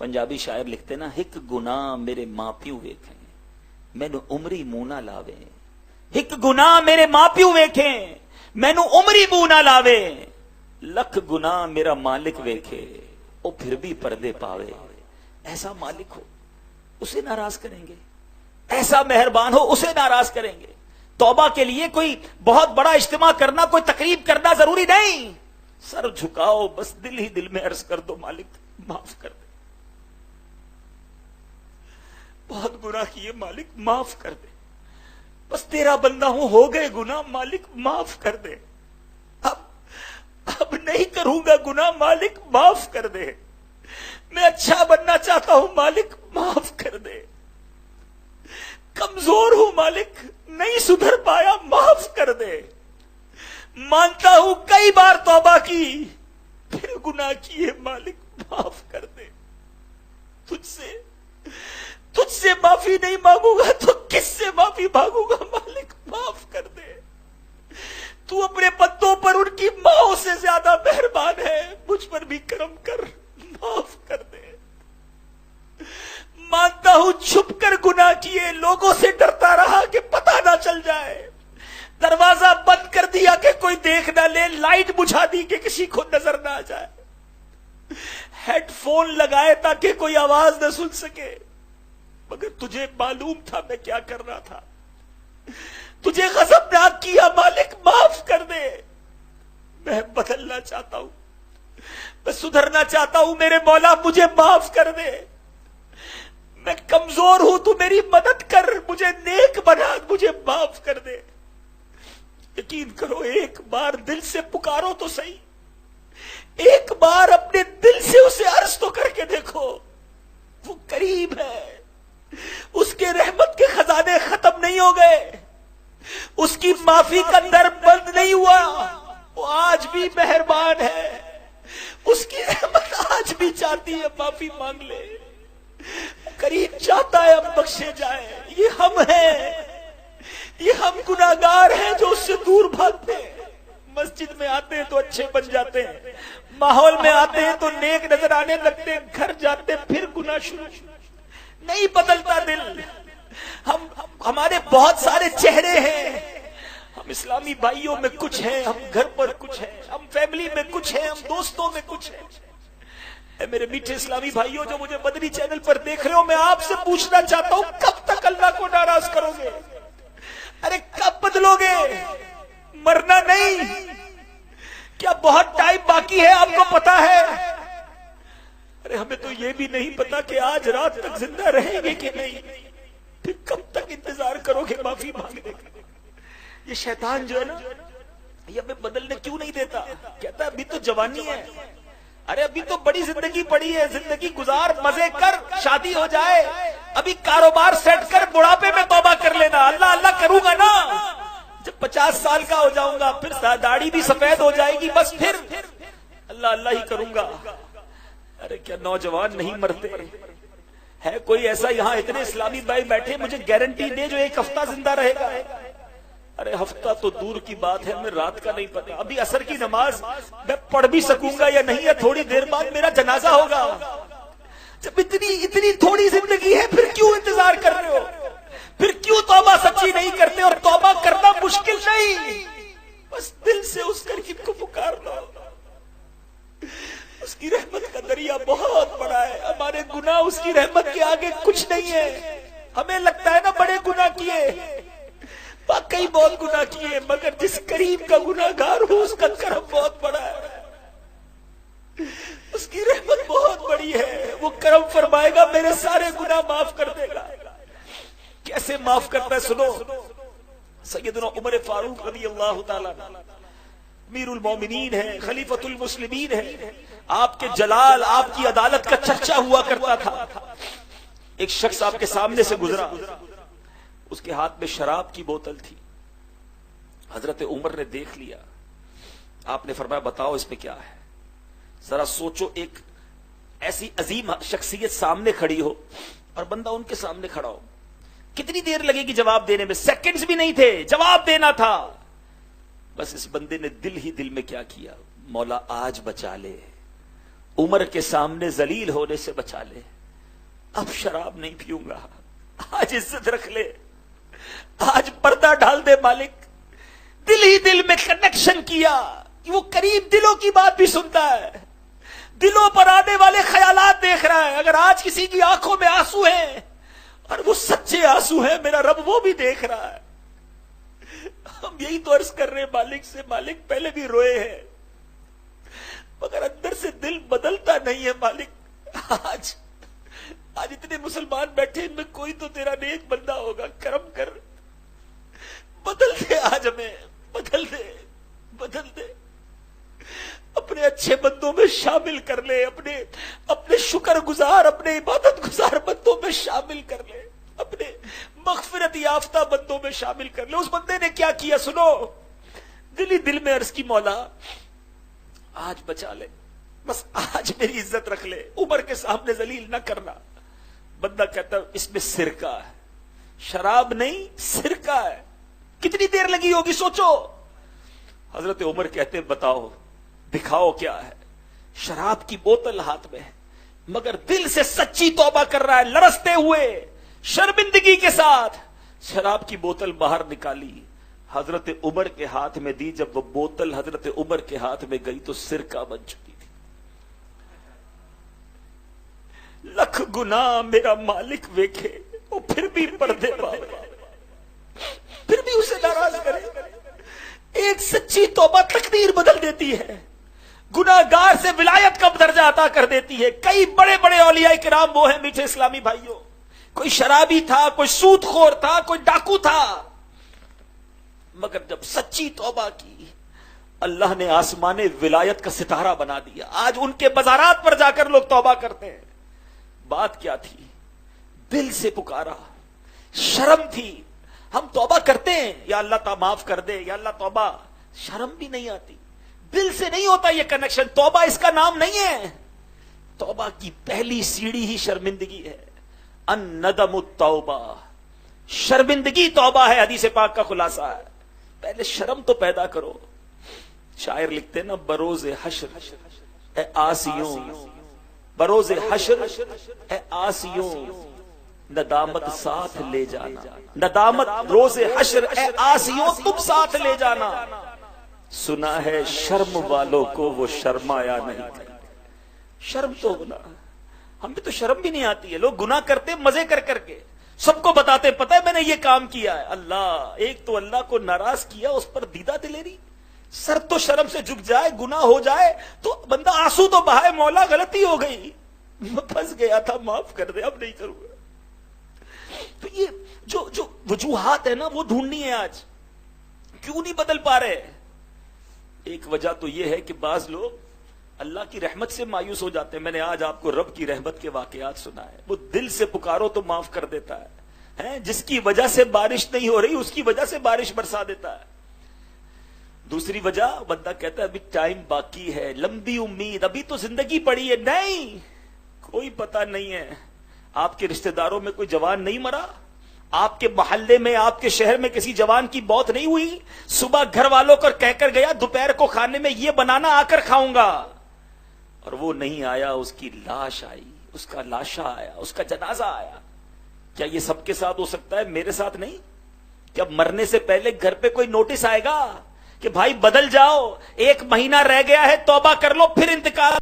पंजाबी शायर लिखते ना, हिक गुनाह मेरे मां प्यू वेखें मैनू उमरी मुंह ना लावे। हिक गुनाह मेरे मां प्यू वेखें मैनू उमरी मुंह ना लावे। लख गुनाह मेरा मालिक वेखे ओ फिर भी पर्दे पावे। ऐसा मालिक हो उसे नाराज करेंगे, ऐसा मेहरबान हो उसे नाराज करेंगे। तौबा के लिए कोई बहुत बड़ा इज्तिमा करना, कोई तकरीब करना जरूरी नहीं। सर झुकाओ, बस दिल ही दिल में अर्ज कर दो, मालिक माफ कर दे, बहुत गुनाह किए मालिक माफ कर दे, बस तेरा बंदा हूं, हो गए गुनाह मालिक माफ कर दे, अब नहीं करूंगा गुनाह मालिक माफ कर दे, मैं अच्छा बनना चाहता हूं मालिक माफ कर दे, कमजोर हूं मालिक नहीं सुधर पाया माफ कर दे, मानता हूं कई बार तौबा की फिर गुनाह किए मालिक माफ कर दे। तुझसे माफी नहीं मांगूंगा तो किससे माफी मांगूंगा मालिक माफ कर दे। तू अपने बंदों पर उनकी माओं से ज्यादा मेहरबान है, मुझ पर भी करम कर माफ कर दे। मानता हूं छुप कर गुनाह किए, लोगों से डरता रहा कि पता ना चल जाए, दरवाजा बंद कर दिया कि कोई देख ना ले, लाइट बुझा दी कि किसी को नजर ना आ जाए, हेडफोन लगाए ताकि कोई आवाज न सुन सके, मगर तुझे मालूम था मैं क्या कर रहा था, तुझे गज़बनाक किया मालिक माफ कर दे। मैं बदलना चाहता हूं, मैं सुधरना चाहता हूं, मेरे मौला मुझे माफ कर दे। मैं कमजोर हूं, तू मेरी मदद कर, मुझे नेक बना, मुझे माफ कर दे। यकीन करो, एक बार दिल से पुकारो तो सही, एक बार अपने दिल से उसे अर्ज तो करके देखो, वो करीब है, उसके रहमत के खजाने खत्म नहीं हो गए, उसकी माफी का दर बंद नहीं हुआ, वो आज भी मेहरबान है, उसकी रहमत आज भी चाहती है माफी मांग ले, करीब चाहता है अब बख्शे जाए। ये हम हैं, ये हम गुनाहगार हैं जो उससे दूर भागते हैं। मस्जिद में आते हैं तो अच्छे बन जाते हैं, माहौल में आते हैं तो नेक नजर आने लगते हैं, घर जाते फिर गुनाह शुरू, नहीं बदलता दिल। हमारे बहुत सारे चेहरे हैं, हम इस्लामी भाइयों में कुछ हैं, हम घर पर कुछ हैं, हम फैमिली में कुछ हैं, हम दोस्तों में कुछ हैं। मेरे मीठे इस्लामी भाइयों जो मुझे मदनी चैनल पर देख रहे हो, मैं आपसे पूछना चाहता हूं, कब तक अल्लाह को नाराज करोगे? अरे कब बदलोगे? मरना नहीं, क्या बहुत टाइम बाकी है आपको पता है? अरे हमें तो ये भी नहीं पता कि आज रात तक जिंदा रहेंगे कि नहीं, फिर कब तक इंतजार करोगे माफी मांगने का? ये शैतान जो है ना, ये हमें बदलने क्यों नहीं देता? कहता अभी तो जवानी है, अरे अभी तो बड़ी जिंदगी पड़ी है, जिंदगी गुजार, मजे कर, शादी हो जाए, अभी कारोबार सेट कर, बुढ़ापे में तौबा कर लेना। अल्लाह अल्लाह करूंगा ना, जब 50 साल का हो जाऊंगा, फिर दाढ़ी भी सफेद हो जाएगी, बस फिर अल्लाह अल्लाह ही करूंगा। अरे क्या नौजवान नहीं मरते? है कोई ऐसा यहाँ इतने इस्लामी भाई बैठे, मुझे गारंटी दे जो एक हफ्ता जिंदा रहेगा? अरे हफ्ता तो दूर की बात है, हमें रात का नहीं पता। अभी असर की नमाज मैं पढ़ भी सकूंगा या नहीं, या थोड़ी देर बाद मेरा जनाजा होगा। जब इतनी थोड़ी जिंदगी है, फिर क्यों इंतजार कर रहे हो? फिर क्यों तौबा सच्ची नहीं करते? और तौबा करना मुश्किल नहीं, बस दिल से उस करीब को पुकार लो। उसकी रहमत का दरिया बहुत बड़ा है, हमारे गुनाह उसकी रहमत के आगे कुछ नहीं है। हमें लगता है ना बड़े गुनाह किए, वाकई बहुत गुनाह किए, मगर जिस करीब का गुनाहगार हो उसका करम बहुत बड़ा है, उसकी रहमत बहुत बड़ी है, वो करम फरमाएगा, मेरे सारे गुनाह माफ कर देगा। कैसे माफ करता है सुनो। सैयदना उमर फारूक रज़ी अल्लाह ताला अमीरुल मोमिनीन है, खलीफतुल मुस्लिमीन है, आपके जलाल, आपकी अदालत का चर्चा हुआ करता था। एक शख्स आपके सामने से गुजरा, उसके हाथ में शराब की बोतल थी। हजरत उमर ने देख लिया, आपने फरमाया बताओ इसमें क्या है? जरा सोचो, एक ऐसी अजीम शख्सियत सामने खड़ी हो और बंदा उनके सामने खड़ा हो, कितनी देर लगेगी जवाब देने में? सेकंड्स भी नहीं थे, जवाब देना था। बस इस बंदे ने दिल ही दिल में क्या किया, मौला आज बचा ले, عمر کے سامنے ذلیل ہونے سے بچا لے. اب شراب نہیں پیوں گا. آج عزت رکھ لے, آج پردہ ڈال دے مالک. دل ہی دل میں کنیکشن کیا. وہ قریب دلوں کی بات بھی سنتا ہے, دلوں پر آنے والے خیالات دیکھ رہا ہے. اگر آج کسی کی آنکھوں میں آنسو ہیں اور وہ سچے آنسو ہیں, میرا رب وہ بھی دیکھ رہا ہے. ہم یہی تو عرض کر رہے ہیں مالک سے, مالک پہلے بھی روئے ہیں مگر اندر سے دل بدلتا نہیں ہے مالک. آج اتنے مسلمان بیٹھے, ان میں کوئی تو تیرا نیک بندہ ہوگا, کرم کر, بدل دے آج ہمیں, بدل دے. اپنے اچھے بندوں میں شامل کر لے, اپنے شکر گزار, اپنے عبادت گزار بندوں میں شامل کر لے, اپنے مغفرت یافتہ بندوں میں شامل کر لے. اس بندے نے کیا کیا سنو, دل ہی دل میں عرض کی مولا آج بچا لے, بس آج میری عزت رکھ لے, عمر کے سامنے ذلیل نہ کرنا. بندہ کہتا ہے اس میں سرکہ ہے, شراب نہیں سرکہ ہے. کتنی دیر لگی ہوگی سوچو. حضرت عمر کہتے ہیں بتاؤ دکھاؤ کیا ہے. شراب کی بوتل ہاتھ میں ہے مگر دل سے سچی توبہ کر رہا ہے, لرزتے ہوئے شرمندگی کے ساتھ. شراب کی بوتل باہر نکالی, حضرت عمر کے ہاتھ میں دی. جب وہ بوتل حضرت عمر کے ہاتھ میں گئی تو سرکہ بن چکی تھی. لکھ گناہ میرا مالک ویکھے, وہ پھر بھی پردے پاوے, پھر بھی اسے ناراض کرے. ایک سچی توبہ تقدیر بدل دیتی ہے, گناہگار سے ولایت کا درجہ عطا کر دیتی ہے. کئی بڑے بڑے اولیاء کرام وہ ہیں میٹھے اسلامی بھائیوں, کوئی شرابی تھا, کوئی سود خور تھا, کوئی ڈاکو تھا, مگر جب سچی توبہ کی اللہ نے آسمان ولایت کا ستارہ بنا دیا. آج ان کے بازارات پر جا کر لوگ توبہ کرتے ہیں. بات کیا تھی, دل سے پکارا, شرم تھی. ہم توبہ کرتے ہیں یا اللہ تعالیٰ معاف کر دے, یا اللہ توبہ, شرم بھی نہیں آتی, دل سے نہیں ہوتا یہ کنیکشن. توبہ اس کا نام نہیں ہے. توبہ کی پہلی سیڑھی ہی شرمندگی ہے. الندم التوبہ, شرمندگی توبہ ہے. حدیث پاک کا خلاصہ ہے. پہلے شرم تو پیدا کرو. شاعر لکھتے نا, بروز حشر اے آسیوں, بروز حشر اے آسیوں, ندامت ساتھ لے جانا. ندامت روز حشر اے آسیوں تم ساتھ لے جانا. سنا ہے شرم والوں کو وہ شرمایا نہیں کرتے. شرم تو گناہ, ہمیں تو شرم بھی نہیں آتی ہے. لوگ گناہ کرتے مزے کر کر کے, سب کو بتاتے پتہ ہے میں نے یہ کام کیا ہے. اللہ, ایک تو اللہ کو ناراض کیا, اس پر دیدہ دلیری. سر تو شرم سے جھک جائے, گناہ ہو جائے تو بندہ آنسو تو بہائے, مولا غلطی ہو گئی, میں پھنس گیا تھا, معاف کر دے, اب نہیں کروں گا. تو یہ جو وجوہات ہے نا وہ ڈھونڈنی ہے. آج کیوں نہیں بدل پا رہے؟ ایک وجہ تو یہ ہے کہ بعض لوگ اللہ کی رحمت سے مایوس ہو جاتے ہیں. میں نے آج آپ کو رب کی رحمت کے واقعات سنا ہے. وہ دل سے پکارو تو معاف کر دیتا ہے. جس کی وجہ سے بارش نہیں ہو رہی اس کی وجہ سے بارش برسا دیتا ہے. دوسری وجہ, بندہ کہتا ہے ابھی ٹائم باقی ہے, لمبی امید, ابھی تو زندگی پڑی ہے. نہیں, کوئی پتہ نہیں ہے. آپ کے رشتہ داروں میں کوئی جوان نہیں مرا, آپ کے محلے میں, آپ کے شہر میں کسی جوان کی موت نہیں ہوئی. صبح گھر والوں کو کہہ کر گیا دوپہر کو کھانے میں یہ بنانا, آ کر کھاؤں گا, اور وہ نہیں آیا. اس کی لاش آئی, اس کا لاشا آیا, اس کا جنازہ آیا. کیا یہ سب کے ساتھ ہو سکتا ہے, میرے ساتھ نہیں؟ کیا مرنے سے پہلے گھر پہ کوئی نوٹس آئے گا کہ بھائی بدل جاؤ, 1 مہینہ رہ گیا ہے, توبہ کر لو, پھر انتقال